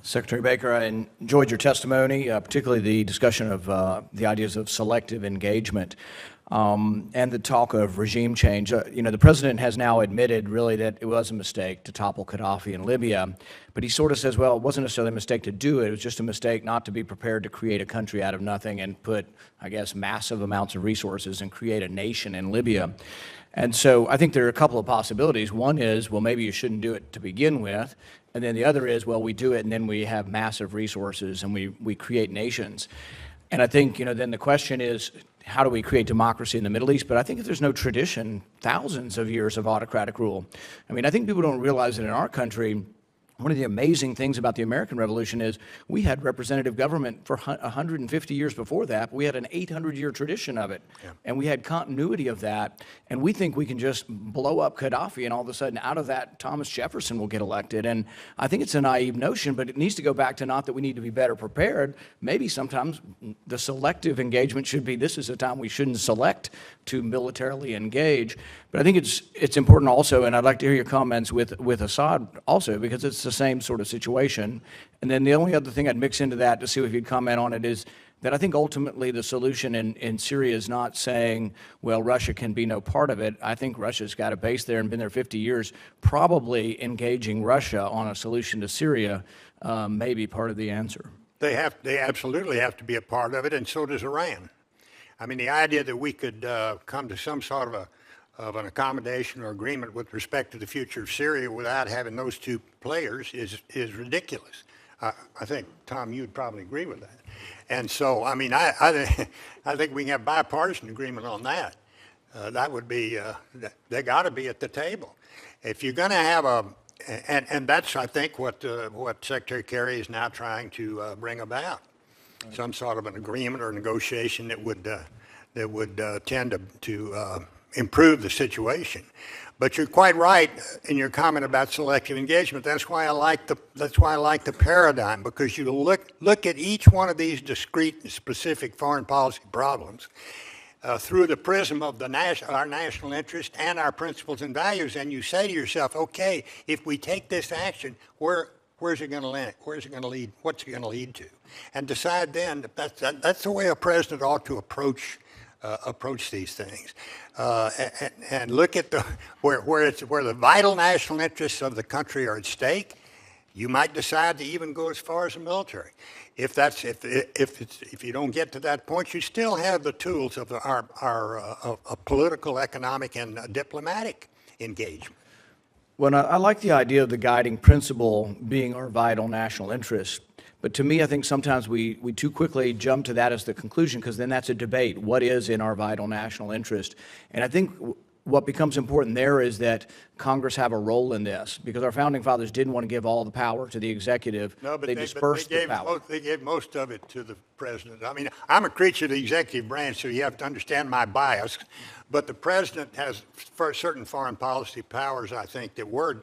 Secretary Baker, I enjoyed your testimony, particularly the discussion of the ideas of selective engagement and the talk of regime change. The president has now admitted really that it was a mistake to topple Gaddafi in Libya, but he sort of says, well, it wasn't necessarily a mistake to do it. It was just a mistake not to be prepared to create a country out of nothing and put, I guess, massive amounts of resources and create a nation in Libya. And so I think there are a couple of possibilities. One is, well, maybe you shouldn't do it to begin with. And then the other is, well, we do it and then we have massive resources and we create nations. And I think, then the question is, how do we create democracy in the Middle East? But I think if there's no tradition, thousands of years of autocratic rule. I think people don't realize that in our country, one of the amazing things about the American Revolution is we had representative government for 150 years before that, but we had an 800-year tradition of it. Yeah. And we had continuity of that. And we think we can just blow up Gaddafi and all of a sudden out of that Thomas Jefferson will get elected. And I think it's a naive notion, but it needs to go back to not that we need to be better prepared. Maybe sometimes the selective engagement should be, this is a time we shouldn't select to militarily engage. But I think it's important also, and I'd like to hear your comments with Assad also, because it's the same sort of situation. And then the only other thing I'd mix into that to see if you'd comment on it is that I think ultimately the solution in Syria is not saying, well, Russia can be no part of it. I think Russia's got a base there and been there 50 years. Probably engaging Russia on a solution to Syria may be part of the answer. They absolutely have to be a part of it, and so does Iran. The idea that we could come to some sort of an accommodation or agreement with respect to the future of Syria without having those two players is ridiculous. I think, Tom, you'd probably agree with that. And so, I think we can have bipartisan agreement on that. That would be, they got to be at the table. If you're going to have and that's, I think, what Secretary Kerry is now trying to bring about. Right. Some sort of an agreement or negotiation that would tend to improve the situation. But you're quite right in your comment about selective engagement. That's why I like the paradigm, because you look at each one of these discrete and specific foreign policy problems through the prism of our national interest and our principles and values, and you say to yourself, okay, if we take this action, where's it going to land? Where's it going to lead? What's it going to lead to? And decide then that's the way a president ought to approach these things, and look at where the vital national interests of the country are at stake. You might decide to even go as far as the military. If you don't get to that point, you still have the tools of our political, economic, and diplomatic engagement. Well, I like the idea of the guiding principle being our vital national interest. But to me, I think sometimes we too quickly jump to that as the conclusion, because then that's a debate. What is in our vital national interest? And I think what becomes important there is that Congress have a role in this, because our founding fathers didn't want to give all the power to the executive. No, but they dispersed the power. They gave most of it to the president. I'm a creature of the executive branch, so you have to understand my bias. But the president has certain foreign policy powers, I think, that were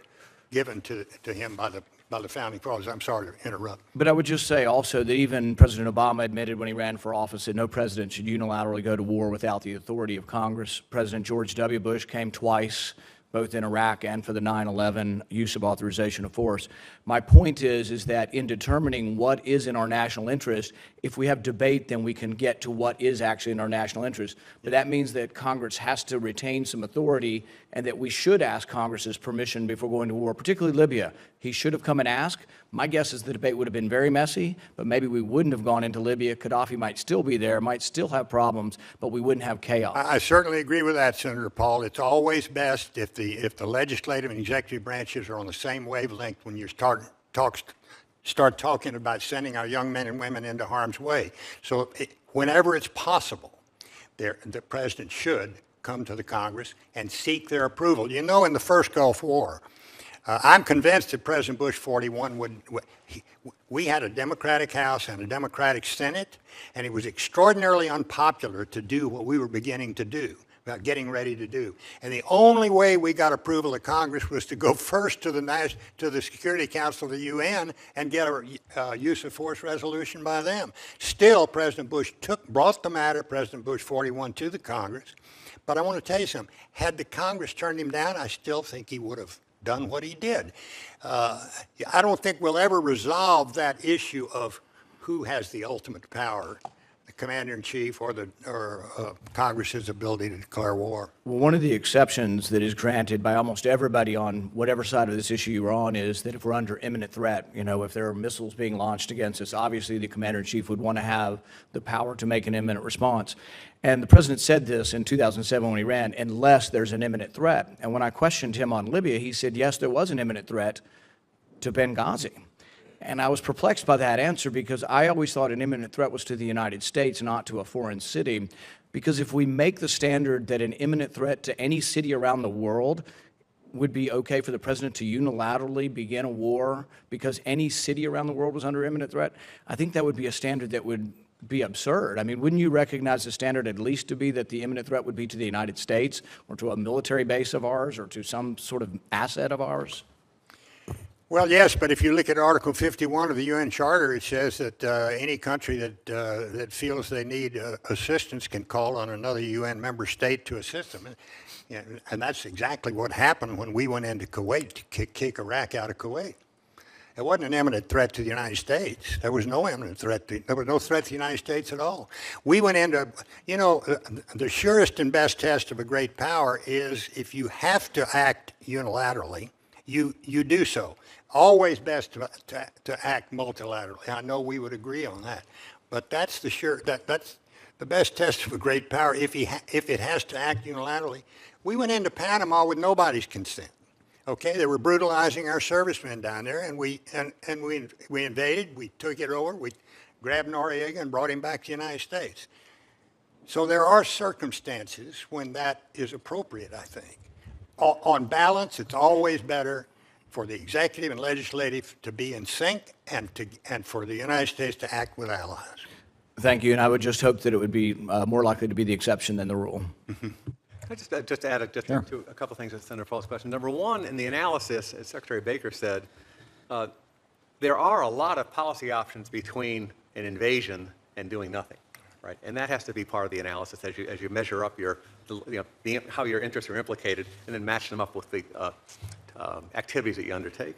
given to him by the founding fathers. I'm sorry to interrupt. But I would just say also that even President Obama admitted when he ran for office that no president should unilaterally go to war without the authority of Congress. President George W. Bush came twice, both in Iraq and for the 9/11 use of authorization of force. My point is that in determining what is in our national interest, if we have debate, then we can get to what is actually in our national interest. But that means that Congress has to retain some authority, and that we should ask Congress's permission before going to war, particularly Libya. He should have come and asked. My guess is the debate would have been very messy, but maybe we wouldn't have gone into Libya. Gaddafi might still be there, might still have problems, but we wouldn't have chaos. I certainly agree with that, Senator Paul. It's always best if the legislative and executive branches are on the same wavelength when you start talking about sending our young men and women into harm's way. So whenever it's possible, the president should come to the Congress and seek their approval. In the first Gulf War, I'm convinced that President Bush 41 we had a Democratic House and a Democratic Senate, and it was extraordinarily unpopular to do what we were beginning to do, getting ready to do. And the only way we got approval of Congress was to go first to the Security Council of the UN and get a use of force resolution by them. Still, President Bush brought the matter, President Bush 41, to the Congress. But I want to tell you something. Had the Congress turned him down, I still think he would have done what he did. I don't think we'll ever resolve that issue of who has the ultimate power, the commander-in-chief or Congress's ability to declare war. Well, one of the exceptions that is granted by almost everybody on whatever side of this issue you're on is that if we're under imminent threat, if there are missiles being launched against us, obviously the commander-in-chief would want to have the power to make an imminent response. And the president said this in 2007 when he ran, unless there's an imminent threat. And when I questioned him on Libya, he said, yes, there was an imminent threat to Benghazi. And I was perplexed by that answer because I always thought an imminent threat was to the United States, not to a foreign city. Because if we make the standard that an imminent threat to any city around the world would be okay for the president to unilaterally begin a war because any city around the world was under imminent threat, I think that would be a standard that would be absurd. I mean, wouldn't you recognize the standard at least to be that the imminent threat would be to the United States or to a military base of ours or to some sort of asset of ours? Well, yes, but if you look at Article 51 of the UN Charter, it says that any country that feels they need assistance can call on another UN member state to assist them. And that's exactly what happened when we went into Kuwait to kick Iraq out of Kuwait. It wasn't an imminent threat to the United States. There was no imminent threat. There was no threat to the United States at all. We went into, the surest and best test of a great power is if you have to act unilaterally, you do so. Always best to act multilaterally. I know we would agree on that, but that's that's the best test of a great power. If it has to act unilaterally, we went into Panama with nobody's consent. Okay, they were brutalizing our servicemen down there, and we invaded. We took it over. We grabbed Noriega and brought him back to the United States. So there are circumstances when that is appropriate. I think, on balance, it's always better for the executive and legislative to be in sync and for the United States to act with allies. Thank you, and I would just hope that it would be more likely to be the exception than the rule. I just add Sure. to a couple things to Senator Paul's question. Number one, in the analysis, as Secretary Baker said, there are a lot of policy options between an invasion and doing nothing, right? And that has to be part of the analysis as you measure up how your interests are implicated and then match them up with the activities that you undertake.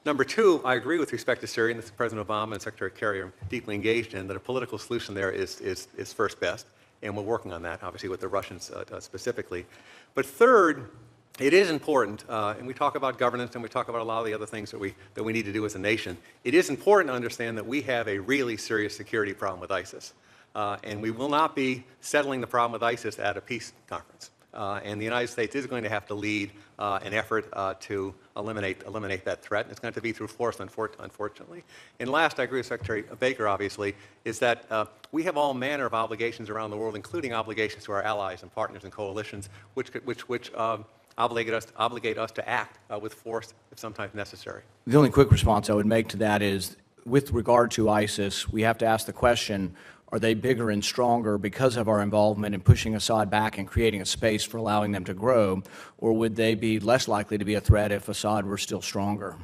Number two, I agree with respect to Syria, and this President Obama and Secretary Kerry are deeply engaged in, that a political solution there is first best, and we're working on that, obviously, with the Russians specifically. But third, it is important, and we talk about governance and we talk about a lot of the other things that we need to do as a nation. It is important to understand that we have a really serious security problem with ISIS, and we will not be settling the problem with ISIS at a peace conference. And the United States is going to have to lead an effort to eliminate that threat. And it's going to be through force, unfortunately. And last, I agree with Secretary Baker, obviously, is that we have all manner of obligations around the world, including obligations to our allies and partners and coalitions, which obligate us to act with force if sometimes necessary. The only quick response I would make to that is, with regard to ISIS, we have to ask the question, are they bigger and stronger because of our involvement in pushing Assad back and creating a space for allowing them to grow, or would they be less likely to be a threat if Assad were still stronger?